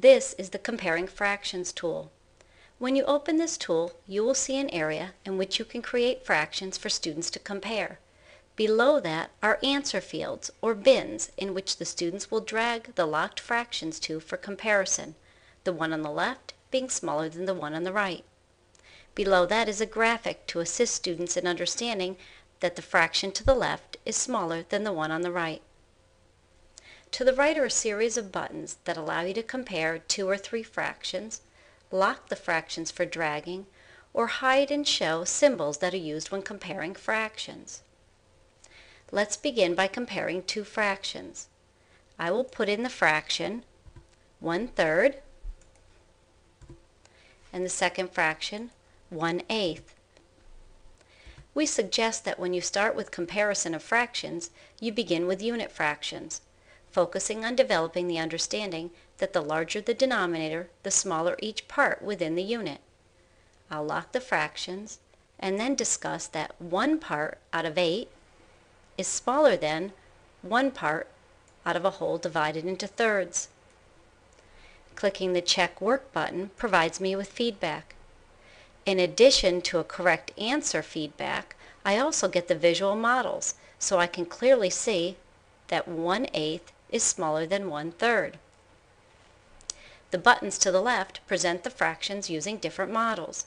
This is the Comparing Fractions tool. When you open this tool, you will see an area in which you can create fractions for students to compare. Below that are answer fields, or bins, in which the students will drag the locked fractions to for comparison, the one on the left being smaller than the one on the right. Below that is a graphic to assist students in understanding that the fraction to the left is smaller than the one on the right. To the right are a series of buttons that allow you to compare 2 or 3 fractions, lock the fractions for dragging, or hide and show symbols that are used when comparing fractions. Let's begin by comparing 2 fractions. I will put in the fraction 1/3 and the second fraction 1/8. We suggest that when you start with comparison of fractions, you begin with unit fractions, focusing on developing the understanding that the larger the denominator, the smaller each part within the unit. I'll lock the fractions and then discuss that 1 part out of 8 is smaller than 1 part out of a whole divided into thirds. Clicking the Check Work button provides me with feedback. In addition to a correct answer feedback, I also get the visual models, so I can clearly see that 1/8 is smaller than 1/3. The buttons to the left present the fractions using different models: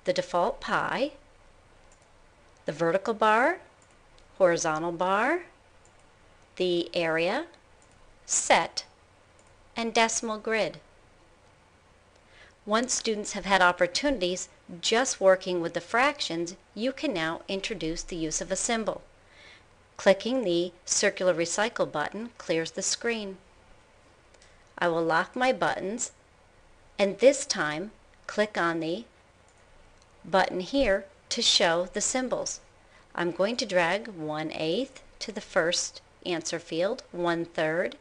the default pi, the vertical bar, horizontal bar, the area, set, and decimal grid. Once students have had opportunities just working with the fractions, you can now introduce the use of a symbol. Clicking the circular recycle button clears the screen. I will lock my buttons and this time click on the button here to show the symbols. I'm going to drag 1/8 to the first answer field, 1/3,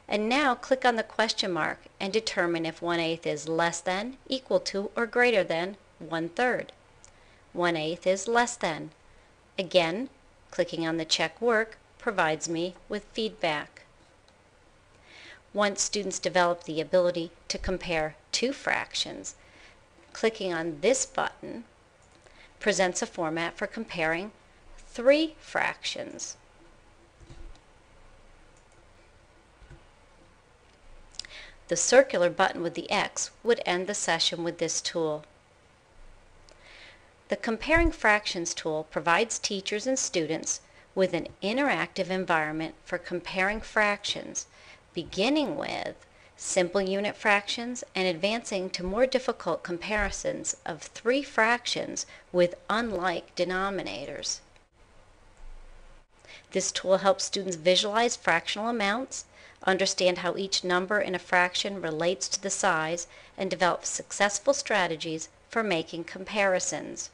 and now click on the question mark and determine if 1/8 is less than, equal to, or greater than 1/3. 1/8 is less than. Again, clicking on the Check Work provides me with feedback. Once students develop the ability to compare 2 fractions, clicking on this button presents a format for comparing 3 fractions. The circular button with the X would end the session with this tool. The Comparing Fractions tool provides teachers and students with an interactive environment for comparing fractions, beginning with simple unit fractions and advancing to more difficult comparisons of 3 fractions with unlike denominators. This tool helps students visualize fractional amounts, understand how each number in a fraction relates to the size, and develop successful strategies for making comparisons.